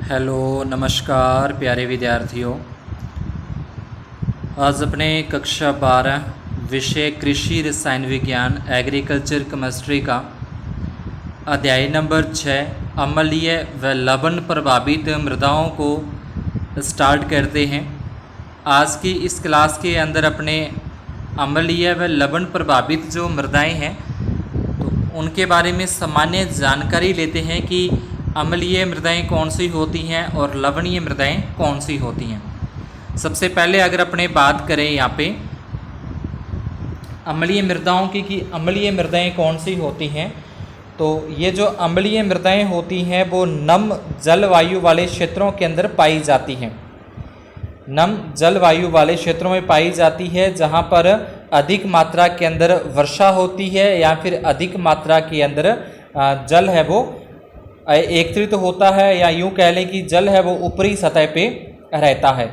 Hello नमस्कार प्यारे विद्यार्थियों। आज अपने कक्षा 12 विषय कृषि रसायन विज्ञान एग्रीकल्चर केमिस्ट्री का अध्याय नंबर 6 अम्लीय व लवण प्रभावित मृदाओं को स्टार्ट करते हैं। आज की इस क्लास के अंदर अपने अम्लीय व लवण प्रभावित जो मृदाएं हैं तो उनके बारे में सामान्य जानकारी लेते हैं कि अम्लीय मृदाएं कौन सी होती हैं और लवणीय मृदाएं कौन सी होती हैं। सबसे पहले अगर अपने बात करें यहाँ पे अम्लीय मृदाओं की कि अम्लीय मृदाएं कौन सी होती हैं, तो ये जो अम्लीय मृदाएं होती हैं वो नम जलवायु वाले क्षेत्रों के अंदर पाई जाती हैं। नम जलवायु वाले क्षेत्रों में पाई जाती है जहाँ पर अधिक मात्रा के अंदर वर्षा होती है या फिर अधिक मात्रा के अंदर जल है वो एकत्रित होता है, या यूँ कह लें कि जल है वो ऊपरी सतह पे रहता है।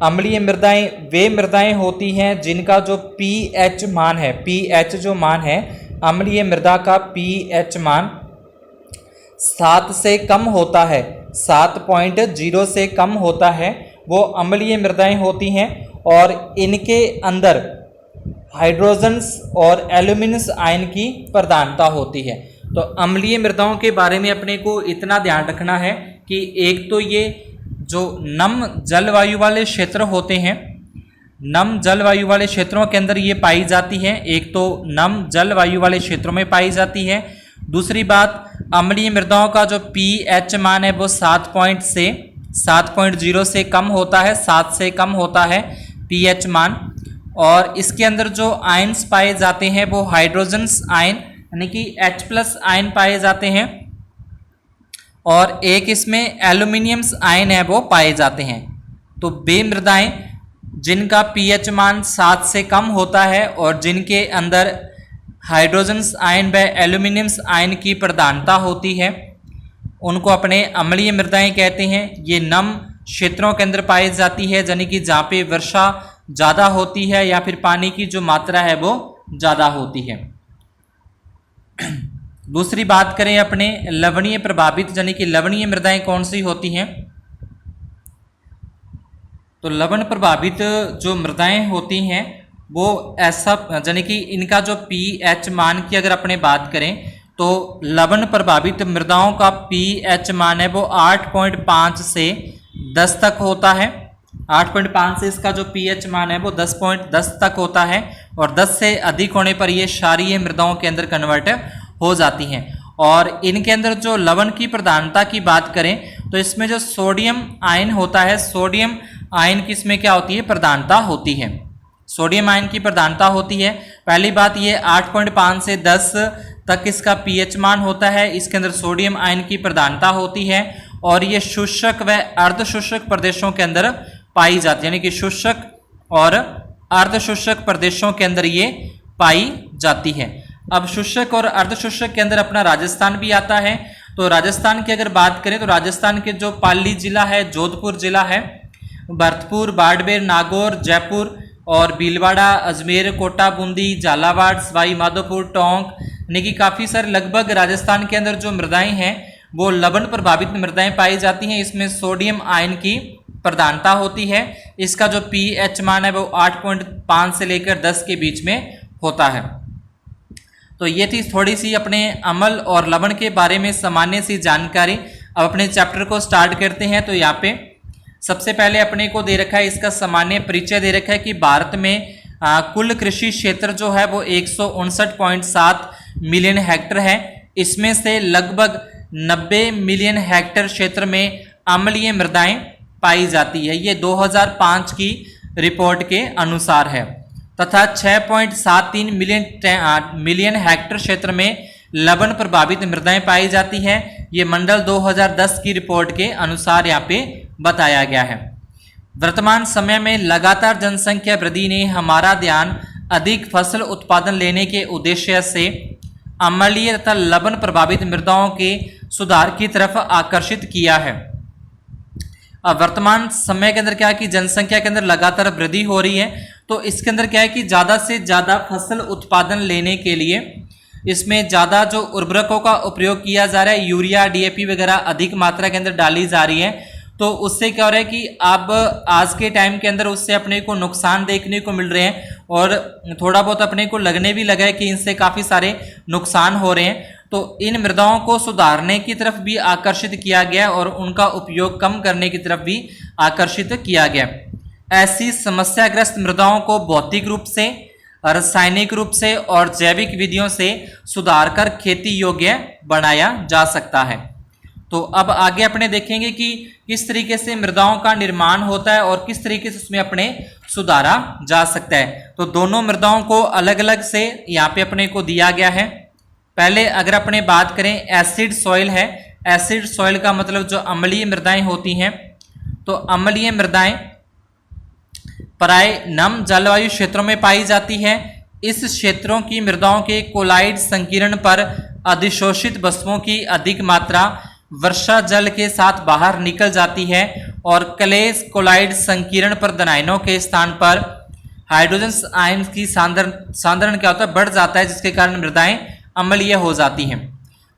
अम्लीय मृदाएं वे मृदाएं होती हैं जिनका जो pH मान है, pH जो मान है अम्लीय मृदा का pH मान 7 से कम होता है, 7.0 से कम होता है, वो अम्लीय मृदाएं होती हैं। और इनके अंदर हाइड्रोजन्स और एल्यूमिनस आयन की प्रधानता होती है। तो अम्लीय मृदाओं के बारे में अपने को इतना ध्यान रखना है कि एक तो ये जो नम जलवायु वाले क्षेत्र होते हैं, नम जलवायु वाले क्षेत्रों के अंदर ये पाई जाती हैं। एक तो नम जलवायु वाले क्षेत्रों में पाई जाती है। दूसरी बात, अम्लीय मृदाओं का जो pH मान है वो 7.0 से कम होता है, 7 से कम होता है pH मान। और इसके अंदर जो आयन्स पाए जाते हैं वो हाइड्रोजन्स आयन यानी कि H+ आयन पाए जाते हैं, और एक इसमें एल्यूमिनियम्स आयन है वो पाए जाते हैं। तो वे मृदाएं जिनका pH मान 7 से कम होता है और जिनके अंदर हाइड्रोजन्स आयन व एल्यूमिनियम्स आयन की प्रधानता होती है उनको अपने अम्लीय मृदाएं कहते हैं। ये नम क्षेत्रों के अंदर पाई जाती है, यानी कि जहाँ पे वर्षा ज़्यादा होती है या फिर पानी की जो मात्रा है वो ज़्यादा होती है। दूसरी बात करें अपने लवणीय प्रभावित यानी कि लवणीय मृदाएं कौन सी होती हैं, तो लवण प्रभावित जो मृदाएं होती हैं वो ऐसा यानी कि इनका जो pH मान की अगर अपने बात करें तो लवण प्रभावित मृदाओं का pH मान है वो 8.5 से 10 तक होता है। 8.5 से इसका जो pH मान है वो 10.10 तक होता है, और 10 से अधिक होने पर ये क्षारीय मृदाओं के अंदर कन्वर्ट हो जाती हैं। और इनके अंदर जो लवण की प्रधानता की बात करें तो इसमें जो सोडियम आयन होता है, सोडियम आयन की इसमें क्या होती है, प्रधानता होती है। सोडियम आयन की प्रधानता होती है। पहली बात, ये 8.5 से 10 तक इसका pH मान होता है, इसके अंदर सोडियम आयन की प्रधानता होती है, और ये शुष्क व अर्धशुष्क प्रदेशों के अंदर पाई जाती है, यानी कि शुष्क और अर्धशुष्क प्रदेशों के अंदर ये पाई जाती है। अब शुष्क और अर्धशुष्क के अंदर अपना राजस्थान भी आता है। तो राजस्थान की अगर बात करें तो राजस्थान के जो पाली जिला है, जोधपुर जिला है, भरतपुर, बाड़मेर, नागौर, जयपुर और भीलवाड़ा, अजमेर, कोटा, बूंदी, झालावाड़, सवाई माधोपुर, टोंक, यानी कि काफ़ी सारे लगभग राजस्थान के अंदर जो मृदाएं हैं वो लवण प्रभावित मृदाएं पाई जाती हैं। इसमें सोडियम आयन की प्रधानता होती है। इसका जो pH मान है वो 8.5 से लेकर 10 के बीच में होता है। तो ये थी थोड़ी सी अपने अम्ल और लवण के बारे में सामान्य सी जानकारी। अब अपने चैप्टर को स्टार्ट करते हैं। तो यहाँ पे सबसे पहले अपने को दे रखा है, इसका सामान्य परिचय दे रखा है कि भारत में कुल कृषि क्षेत्र जो है वो 159.7 मिलियन हेक्टर है। इसमें से लगभग 90 मिलियन हेक्टर क्षेत्र में अम्लीय मृदाएं पाई जाती है। ये 2005 की रिपोर्ट के अनुसार है। तथा 6.73 मिलियन हेक्टर क्षेत्र में लवण प्रभावित मृदाएं पाई जाती है। ये मंडल 2010 की रिपोर्ट के अनुसार यहाँ पे बताया गया है। वर्तमान समय में लगातार जनसंख्या वृद्धि ने हमारा ध्यान अधिक फसल उत्पादन लेने के उद्देश्य से अम्लीय तथा लवण प्रभावित मृदाओं के सुधार की तरफ आकर्षित किया है। अब वर्तमान समय के अंदर क्या है कि जनसंख्या के अंदर लगातार वृद्धि हो रही है, तो इसके अंदर क्या है कि ज़्यादा से ज़्यादा फसल उत्पादन लेने के लिए इसमें ज़्यादा जो उर्वरकों का उपयोग किया जा रहा है, यूरिया डीएपी वगैरह अधिक मात्रा के अंदर डाली जा रही है, तो उससे क्या हो रहा है कि अब आज के टाइम के अंदर उससे अपने को नुकसान देखने को मिल रहे हैं और थोड़ा बहुत अपने को लगने भी लगा है कि इनसे काफ़ी सारे नुकसान हो रहे हैं। तो इन मृदाओं को सुधारने की तरफ भी आकर्षित किया गया और उनका उपयोग कम करने की तरफ भी आकर्षित किया गया। ऐसी समस्याग्रस्त मृदाओं को भौतिक रूप से, रासायनिक रूप से और जैविक विधियों से सुधार कर खेती योग्य बनाया जा सकता है। तो अब आगे अपने देखेंगे कि किस तरीके से मृदाओं का निर्माण होता है और किस तरीके से उसमें अपने सुधारा जा सकता है। तो दोनों मृदाओं को अलग अलग से यहाँ पे अपने को दिया गया है। पहले अगर अपने बात करें एसिड सॉइल है, एसिड सॉइल का मतलब जो अम्लीय मृदाएं होती हैं, तो अम्लीय मृदाएं प्राय नम जलवायु क्षेत्रों में पाई जाती है। इस क्षेत्रों की मृदाओं के कोलाइड संकीर्ण पर अधिशोषित वस्तुओं की अधिक मात्रा वर्षा जल के साथ बाहर निकल जाती है और क्लेस कोलाइड संकीर्ण पर धनायनों के स्थान पर हाइड्रोजन आयन की सांद्रण क्या होता है, बढ़ जाता है, जिसके कारण मृदाएं अम्लीय हो जाती हैं।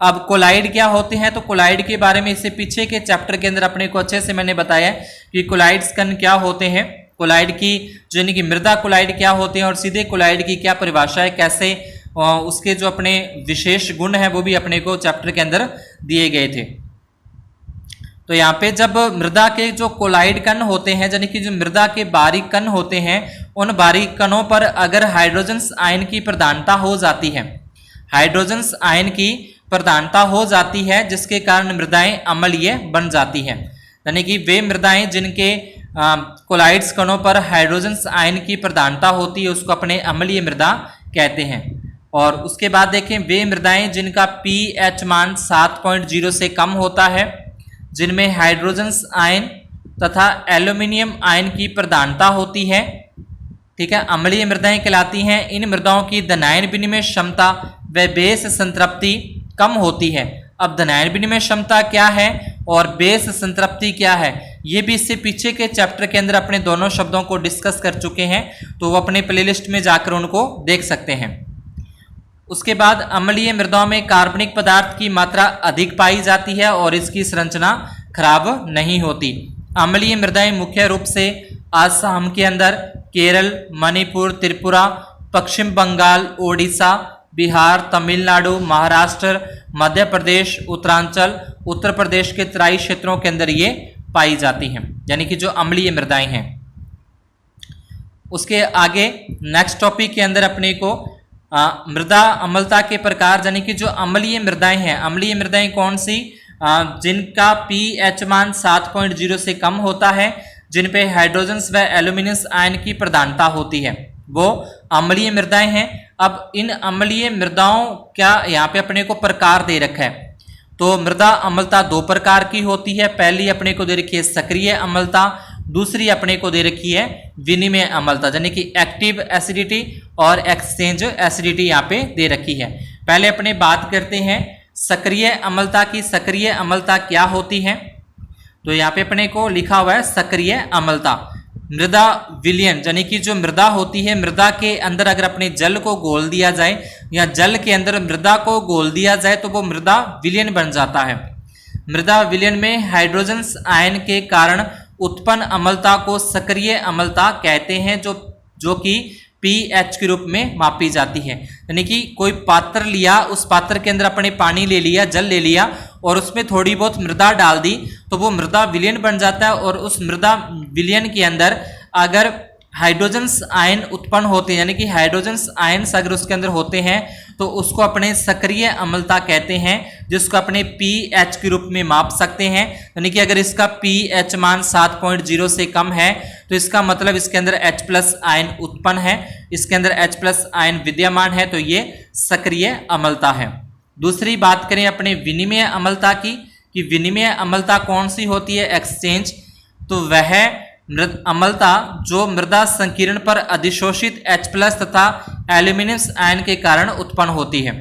अब कोलाइड क्या होते हैं, तो कोलाइड के बारे में इससे पीछे के चैप्टर के अंदर अपने को अच्छे से मैंने बताया कि कोलाइड्स कण क्या होते हैं, कोलाइड की यानी कि मृदा कोलाइड क्या होते हैं और सीधे कोलाइड की क्या परिभाषा है, कैसे उसके जो अपने विशेष गुण है वो भी अपने को चैप्टर के अंदर दिए गए थे। तो यहाँ पे जब मृदा के जो कोलाइड कण होते हैं, यानी कि जो मृदा के बारीक कण होते हैं, उन बारीक कणों पर अगर हाइड्रोजन आयन की प्रधानता हो जाती है, हाइड्रोजन आयन की प्रधानता हो जाती है, जिसके कारण मृदाएं अम्लीय बन जाती हैं। यानी कि वे मृदाएं जिनके कोलाइड्स कणों पर हाइड्रोजन आयन की प्रधानता होती है उसको अपने अम्लीय मृदा कहते हैं। और उसके बाद देखें वे मृदाएं जिनका pH मान 7.0 से कम होता है, जिनमें हाइड्रोजन आयन तथा एल्यूमिनियम आयन की प्रधानता होती है, ठीक है, अम्लीय मृदाएं कहलाती हैं। इन मृदाओं की धनायन विनिमय क्षमता व बेस संतृप्ति कम होती है। अब धनायन विनिमय क्षमता क्या है और बेस संतृप्ति क्या है, ये भी इससे पीछे के चैप्टर के अंदर अपने दोनों शब्दों को डिस्कस कर चुके हैं, तो वो अपने प्लेलिस्ट में जाकर उनको देख सकते हैं। उसके बाद अम्लीय मृदाओं में कार्बनिक पदार्थ की मात्रा अधिक पाई जाती है और इसकी संरचना खराब नहीं होती। अम्लीय मृदाएं मुख्य रूप से आसाम के अंदर, केरल, मणिपुर, त्रिपुरा, पश्चिम बंगाल, ओडिशा, बिहार, तमिलनाडु, महाराष्ट्र, मध्य प्रदेश, उत्तरांचल, उत्तर प्रदेश के तराई क्षेत्रों के अंदर ये पाई जाती हैं, यानी कि जो अम्लीय मृदाएं हैं। उसके आगे नेक्स्ट टॉपिक के अंदर अपने को मृदा अम्लता के प्रकार, यानी कि जो अम्लीय मृदाएं हैं, अम्लीय मृदाएं कौन सी, जिनका pH मान 7.0 से कम होता है, जिन पे हाइड्रोजन व एल्यूमिनियम आयन की प्रधानता होती है, वो अम्लीय मृदाएं हैं। अब इन अम्लीय मृदाओं क्या यहाँ पे अपने को प्रकार दे रखा है, तो मृदा अम्लता दो प्रकार की होती है। पहली अपने को दे रखी है सक्रिय अम्लता, दूसरी अपने को दे रखी है विनिमय अम्लता, यानी कि एक्टिव एसिडिटी और एक्सचेंज एसिडिटी यहाँ पे दे रखी है। पहले अपने बात करते हैं सक्रिय अम्लता की। सक्रिय अम्लता क्या होती है, तो यहाँ पे अपने को लिखा हुआ है सक्रिय अम्लता मृदा विलयन, यानी कि जो मृदा होती है, मृदा के अंदर अगर अपने जल को घोल दिया जाए या जल के अंदर मृदा को घोल दिया जाए तो वो मृदा विलयन बन जाता है। मृदा विलयन में हाइड्रोजन आयन के कारण उत्पन्न अम्लता को सक्रिय अम्लता कहते हैं, जो कि pH के रूप में मापी जाती है। यानी कि कोई पात्र लिया, उस पात्र के अंदर अपने पानी ले लिया, जल ले लिया और उसमें थोड़ी बहुत मृदा डाल दी, तो वो मृदा विलयन बन जाता है। और उस मृदा विलयन के अंदर अगर हाइड्रोजन आयन उत्पन्न होते हैं, यानी कि हाइड्रोजन आयन्स अगर उसके अंदर होते हैं, तो उसको अपने सक्रिय अम्लता कहते हैं, जिसको अपने pH के रूप में माप सकते हैं। यानी कि अगर इसका pH मान 7.0 से कम है तो इसका मतलब इसके अंदर H+ आयन उत्पन्न है, इसके अंदर H+ आयन विद्यमान है, तो ये सक्रिय अम्लता है। दूसरी बात करें अपने विनिमय अम्लता की, कि विनिमय अम्लता कौन सी होती है, एक्सचेंज, तो वह अम्लता जो मृदा संकीर्ण पर अधिशोषित H+ तथा एल्यूमिनियम आयन के कारण उत्पन्न होती है।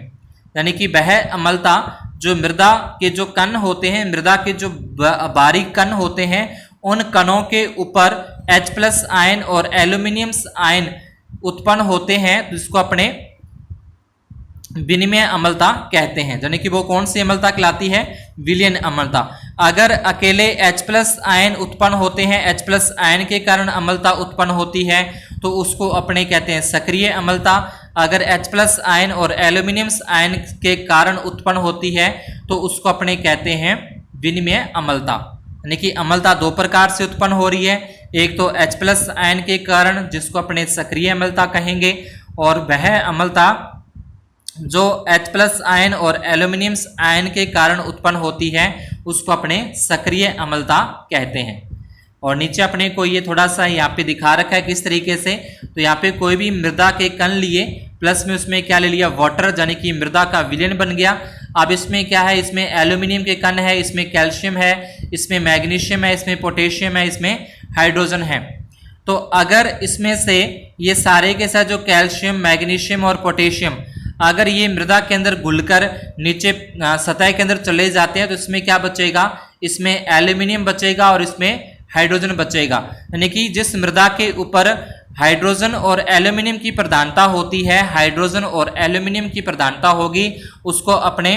यानी कि वह अम्लता जो मृदा के जो कण होते हैं, मृदा के जो बारीक कण होते हैं, उन कणों के ऊपर H+ आयन और एल्यूमिनियम आयन उत्पन्न होते हैं, जिसको अपने विनिमय अम्लता कहते हैं, यानी कि वो कौन सी अम्लता कहलाती है, विलयन अम्लता। अगर अकेले H+ आयन उत्पन्न होते हैं, H+ आयन के कारण अम्लता उत्पन्न होती है तो उसको अपने कहते हैं सक्रिय अम्लता। अगर H+ आयन और एल्यूमिनियम आयन के कारण उत्पन्न होती है तो उसको अपने कहते हैं विनिमय अम्लता। यानी कि अम्लता दो प्रकार से उत्पन्न हो रही है, एक तो H+ आयन के कारण जिसको अपने सक्रिय अम्लता कहेंगे, और वह अम्लता जो H+ आयन और एल्यूमिनियम आयन के कारण उत्पन्न होती है उसको अपने सक्रिय अम्लता कहते हैं। और नीचे अपने को ये थोड़ा सा यहाँ पे दिखा रखा है किस तरीके से, तो यहाँ पे कोई भी मृदा के कण लिए, प्लस में उसमें क्या ले लिया, वाटर, यानी कि मृदा का विलयन बन गया। अब इसमें क्या है, इसमें एल्यूमिनियम के कण है, इसमें कैल्शियम है, इसमें मैग्नीशियम है, इसमें पोटेशियम है, इसमें हाइड्रोजन है। तो अगर इसमें से ये सारे के साथ जो कैल्शियम, मैग्नीशियम और पोटेशियम अगर ये मृदा के अंदर घुलकर नीचे सतह के अंदर चले जाते हैं तो इसमें क्या बचेगा, इसमें एल्यूमिनियम बचेगा और इसमें हाइड्रोजन बचेगा। यानी कि जिस मृदा के ऊपर हाइड्रोजन और एल्यूमिनियम की प्रधानता होती है, हाइड्रोजन और एल्यूमिनियम की प्रधानता होगी, उसको अपने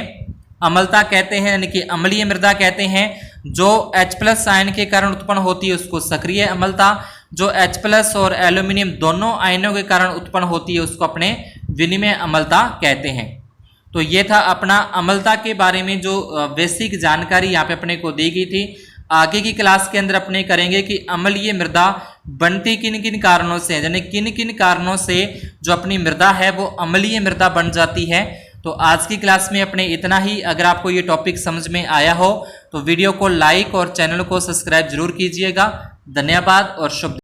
अम्लता कहते हैं, यानी कि अम्लीय मृदा कहते हैं। जो H+ आयन के कारण उत्पन्न होती है उसको सक्रिय अम्लता, जो H+ और एल्यूमिनियम दोनों आयनों के कारण उत्पन्न होती है उसको अपने विनिमय अम्लता कहते हैं। तो ये था अपना अम्लता के बारे में जो बेसिक जानकारी यहाँ पे अपने को दी गई थी। आगे की क्लास के अंदर अपने करेंगे कि अम्लीय मृदा बनती किन किन कारणों से, यानी किन किन कारणों से जो अपनी मृदा है वो अम्लीय मृदा बन जाती है। तो आज की क्लास में अपने इतना ही। अगर आपको ये टॉपिक समझ में आया हो तो वीडियो को लाइक और चैनल को सब्सक्राइब जरूर कीजिएगा। धन्यवाद और शुभ